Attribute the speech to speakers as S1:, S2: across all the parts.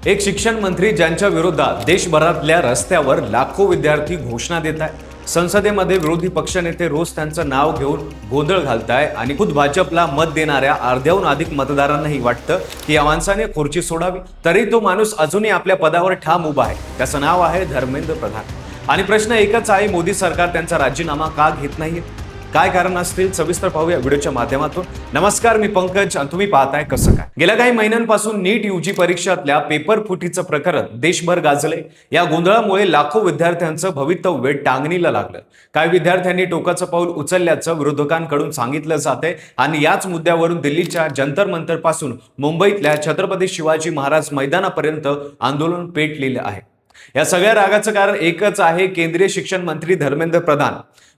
S1: एक शिक्षण मंत्री ज्यांच्या विरोधात देशभरातल्या रस्त्यावर लाखो विद्यार्थी घोषणा देत आहे, संसदेमध्ये विरोधी पक्षनेते रोज त्यांचं नाव घेऊन गोंधळ घालताय आणि खुद भाजपला मत देणाऱ्या अर्ध्याहून अधिक मतदारांनाही वाटतं की या माणसाने खुर्ची सोडावी, तरी तो माणूस अजूनही आपल्या पदावर ठाम उभा आहे. त्याचं नाव आहे धर्मेंद्र प्रधान. आणि प्रश्न एकच आहे, मोदी सरकार त्यांचा राजीनामा का घेत नाहीये? काय कारण असतील, सविस्तर पाहूया व्हिडिओच्या माध्यमातून. नमस्कार, मी पंकज आणि तुम्ही पाहताय कसं काय. गेल्या काही महिन्यांपासून नीट यूजी परीक्षातल्या पेपर फुटीचं प्रकरण देशभर गाजलंय. या गोंधळामुळे लाखो विद्यार्थ्यांचं भवितव्य टांगणीला लागलं. काही विद्यार्थ्यांनी टोकाचं पाऊल उचलल्याचं विरोधकांकडून सांगितलं जातंय आणि याच मुद्द्यावरून दिल्लीच्या जंतर मंतर पासून मुंबईतल्या छत्रपती शिवाजी महाराज मैदानापर्यंत आंदोलन पेटलेलं आहे. या सगळ्या रागाचं कारण एकच आहे, केंद्रीय शिक्षण मंत्री धर्मेंद्र प्रधान.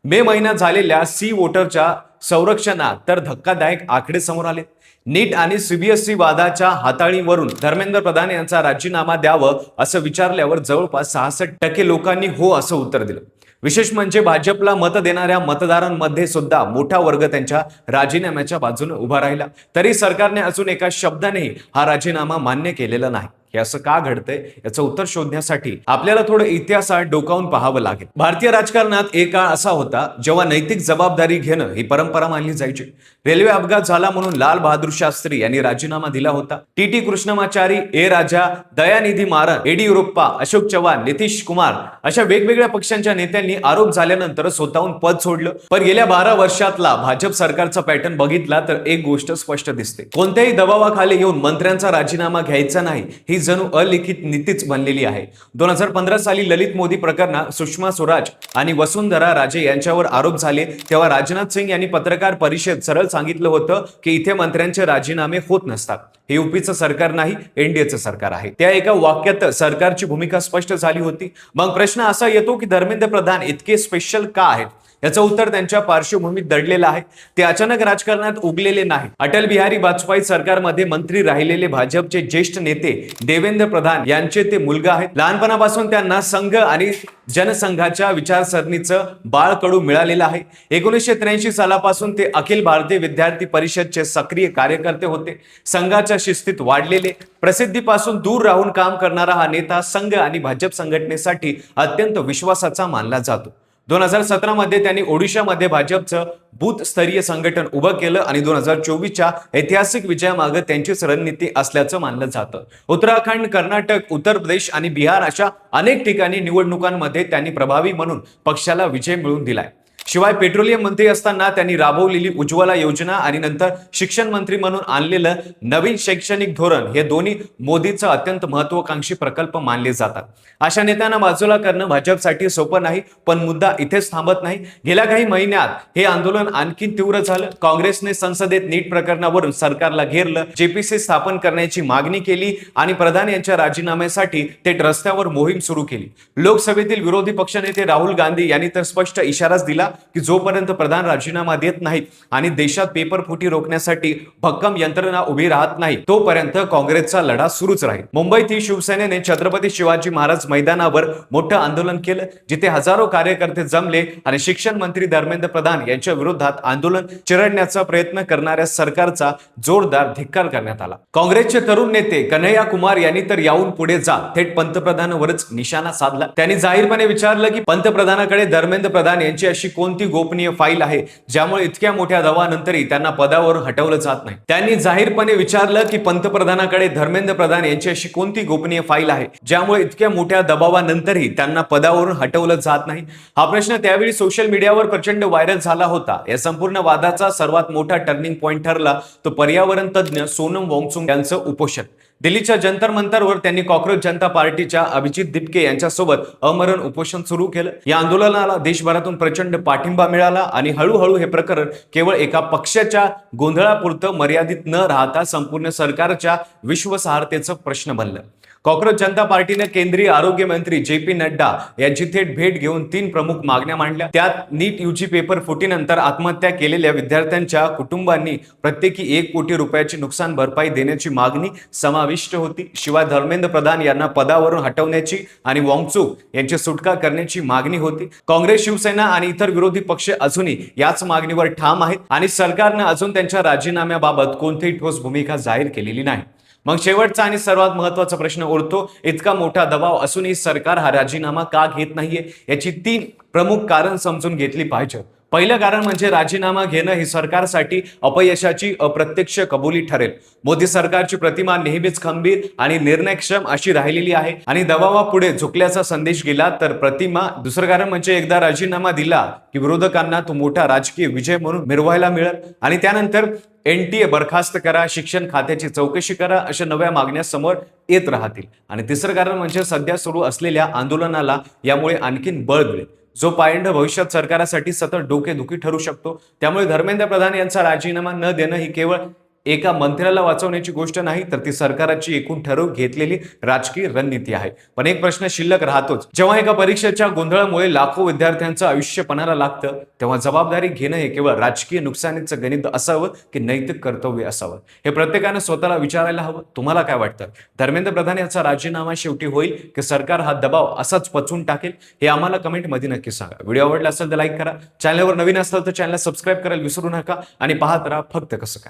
S1: मे महिन्यात झालेल्या सी वोटरच्या संरक्षणात तर धक्कादायक आकडे समोर आले. नीट आणि सीबीएसई वादाच्या हाताळीवरून धर्मेंद्र प्रधान यांचा राजीनामा द्यावं असं विचारल्यावर जवळपास 66% लोकांनी हो असं उत्तर दिलं. विशेष म्हणजे भाजपला मत देणाऱ्या मतदारांमध्ये सुद्धा मोठा वर्ग त्यांच्या राजीनाम्याच्या बाजूने उभा राहिला. तरी सरकारने अजून एका शब्दानेही हा राजीनामा मान्य केलेला नाही. हे असं का घडतंय याचं उत्तर शोधण्यासाठी आपल्याला थोडं इतिहासात डोकावून पाहावं लागेल. भारतीय राजकारणात एक काळ असा होता जेव्हा नैतिक जबाबदारी घेणं ही परंपरा मानली जायची. रेल्वे अपघात झाला म्हणून लाल बहादूर शास्त्री यांनी राजीनामा दिला होता. टी कृष्णमाचारी, ए राजा, दयानिधी मारन, येडियुरप्पा, अशोक चव्हाण, नितीश कुमार अशा वेगवेगळ्या पक्षांच्या नेत्यांनी आरोप झाल्यानंतर स्वतःहून पद सोडलं. पण गेल्या 12 वर्षातला भाजप सरकारचा पॅटर्न बघितला तर एक गोष्ट स्पष्ट दिसते. कोणत्याही दबावाखाली येऊन मंत्र्यांचा राजीनामा घ्यायचा नाही ही जणू अलिखित नीतीच बनलेली आहे. 2015 साली ललित मोदी प्रकरणात सुषमा स्वराज आणि वसुंधरा राजे यांच्यावर आरोप झाले तेव्हा राजनाथ सिंग यांनी पत्रकार परिषदेत सरळ सांगितलं होतं की इथे मंत्र्यांचे राजीनामे होत नसतात. हे युपीचं सरकार नाही, एनडीएचं सरकार आहे. त्या एका वाक्यात सरकारची भूमिका स्पष्ट झाली होती. मग प्रश्न असा येतो की धर्मेंद्र प्रधान इतके स्पेशल का आहेत? याचं उत्तर त्यांच्या पार्श्वभूमीत दडलेलं आहे. ते अचानक राजकारणात उगलेले नाही. अटल बिहारी वाजपेयी सरकारमध्ये मंत्री राहिलेले भाजपचे ज्येष्ठ नेते देवेंद्र प्रधान यांचे ते मुलगा आहेत. लहानपणापासून त्यांना संघ आणि जनसंघाच्या विचारसरणीचं बाळकडू मिळालेलं आहे. 1983 सालापासून ते अखिल भारतीय विद्यार्थी परिषदचे सक्रिय कार्यकर्ते होते. संघाच्या शिस्तीत वाढलेले, प्रसिद्धीपासून दूर राहून काम करणारा हा नेता संघ आणि भाजप संघटनेसाठी अत्यंत विश्वासाचा मानला जातो. 2017 मध्ये त्यांनी ओडिशामध्ये भाजपचं बूथ स्तरीय संघटन उभं केलं आणि 2024च्या ऐतिहासिक विजयामागे त्यांचीच रणनीती असल्याचं मानलं जातं. उत्तराखंड, कर्नाटक, उत्तर प्रदेश आणि बिहार अशा अनेक ठिकाणी निवडणुकांमध्ये त्यांनी प्रभावी म्हणून पक्षाला विजय मिळवून दिलाय. शिवाय पेट्रोलियम मंत्री असताना त्यांनी राबवलेली उज्ज्वला योजना आणि नंतर शिक्षण मंत्री म्हणून आणलेलं नवीन शैक्षणिक धोरण हे दोन्ही मोदीचं अत्यंत महत्वाकांक्षी प्रकल्प मानले जातात. अशा नेत्यांना बाजूला करणं भाजपसाठी सोपं नाही, पण मुद्दा इथेच थांबत नाही. गेल्या काही महिन्यात हे आंदोलन आणखी तीव्र झालं. काँग्रेसने संसदेत नीट प्रकरणावरून सरकारला घेरलं, जेपीसी स्थापन करण्याची मागणी केली आणि प्रधान यांच्या राजीनाम्यासाठी थेट रस्त्यावर मोहीम सुरू केली. लोकसभेतील विरोधी पक्षनेते राहुल गांधी यांनी तर स्पष्ट इशाराच दिला की जोपर्यंत प्रधान राजीनामा देत नाहीत आणि देशात पेपर फुटी रोखण्यासाठी भक्कम यंत्रणा उभी राहत नाही तोपर्यंत काँग्रेसचा लढा सुरूच राहील. मुंबईत शिवसेनेने छत्रपती शिवाजी महाराज मैदानावर मोठं आंदोलन केलं, जिथे हजारो कार्यकर्ते जमले आणि शिक्षण मंत्री धर्मेंद्र प्रधान यांच्या विरोधात आंदोलन चिरडण्याचा प्रयत्न करणाऱ्या सरकारचा जोरदार धिक्कार करण्यात आला. काँग्रेसचे तरुण नेते कन्हैया कुमार यांनी तर याहून पुढे जात थेट पंतप्रधानांवरच निशाणा साधला. त्यांनी जाहीरपणे विचारलं की पंतप्रधानाकडे धर्मेंद्र प्रधान यांची अशी कोणती गोपनीय फाईल आहे ज्यामुळे इतक्या मोठ्या दबावानंतरही त्यांना पदावरून हटवलं जात नाही. त्यांनी जाहीरपणे विचारलं की पंतप्रधानाकडे धर्मेंद्र प्रधान यांची अशी कोणती गोपनीय फाईल आहे ज्यामुळे इतक्या मोठ्या दबावानंतरही त्यांना पदावरून हटवलं जात नाही. हा प्रश्न त्यावेळी सोशल मीडियावर प्रचंड व्हायरल झाला होता. या संपूर्ण वादाचा सर्वात मोठा टर्निंग पॉइंट ठरला तो पर्यावरण तज्ज्ञ सोनम वांगचुक यांचं उपोषण. दिल्लीच्या जंतर मंतरवर त्यांनी कॉक्रोच जनता पार्टीच्या अभिजित दिपके यांच्यासोबत अमरण उपोषण सुरू केलं. या आंदोलनाला देशभरातून प्रचंड पाठिंबा मिळाला आणि हळूहळू हे प्रकरण केवळ एका पक्षाच्या गोंधळापुरतं मर्यादित न राहता संपूर्ण सरकारच्या विश्वासार्हतेचा प्रश्न बनलं. कॉक्रोच जनता पार्टीने केंद्रीय आरोग्य मंत्री जे.पी. नड्डा यांची थेट भेट घेऊन 3 प्रमुख मागण्या मांडल्या. त्यात नीट यूजी पेपर फुटीनंतर आत्महत्या केलेल्या विद्यार्थ्यांच्या कुटुंबांनी प्रत्येकी 1 कोटी रुपयाची नुकसान भरपाई देण्याची मागणी समाविष्ट होती. शिवाय धर्मेंद्र प्रधान यांना पदावरून हटवण्याची आणि वांगचुक यांची सुटका करण्याची मागणी होती. काँग्रेस, शिवसेना आणि इतर विरोधी पक्ष अजूनही याच मागणीवर ठाम आहेत आणि सरकारने अजून त्यांच्या राजीनाम्याबाबत कोणतीही ठोस भूमिका जाहीर केलेली नाही. मग शेवटचा आणि सर्वात महत्वाचा प्रश्न उरतो, इतका मोठा दबाव असूनही सरकार हा राजीनामा का घेत नाहीये? याची 3 प्रमुख कारण समजून घेतली पाहिजे. पहिलं कारण म्हणजे राजीनामा घेणं ही सरकारसाठी अपयशाची अप्रत्यक्ष कबुली ठरेल. मोदी सरकारची प्रतिमा नेहमीच खंबीर आणि निर्णयक्षम अशी राहिलेली आहे आणि दबावापुढे झुकल्याचा संदेश गेला तर प्रतिमा. दुसरं कारण म्हणजे एकदा राजीनामा दिला की विरोधकांना तो मोठा राजकीय विजय म्हणून मिरवायला मिळेल आणि त्यानंतर NTA बरखास्त करा, शिक्षण खात्याची चौकशी करा, अशा नव्या मागण्या समोर येत राहतील. आणि तिसरं कारण म्हणजे सध्या सुरू असलेल्या आंदोलनाला यामुळे आणखीन बळ मिळेल, जो पायंडा भविष्यात सरकारसाठी सतत डोकेदुखी ठरू शकतो. त्यामुळे धर्मेंद्र प्रधान यांचा राजीनामा न देणं ही केवळ एका मंत्र्याला वाचवण्याची गोष्ट नाही, तर ती सरकारची एकूण ठरवून घेतलेली राजकीय रणनीती आहे. पण एक प्रश्न शिल्लक राहतोच, जेव्हा एका परीक्षेच्या गोंधळामुळे लाखो विद्यार्थ्यांचं आयुष्य पणाला लागतं, तेव्हा जबाबदारी घेणं हे केवळ राजकीय नुकसानीचं गणित असावं की नैतिक कर्तव्य असावं, हे प्रत्येकानं स्वतःला विचारायला हवं. तुम्हाला काय वाटतं? धर्मेंद्र प्रधान यांचा राजीनामा शेवटी होईल की सरकार हा दबाव असाच पचवून टाकेल? हे आम्हाला कमेंटमध्ये नक्की सांगा. व्हिडिओ आवडला असेल तर लाईक करा, चॅनलवर नवीन असाल तर चॅनलला सबस्क्राईब करायला विसरू नका आणि पाहत राहा फक्त कसं काय.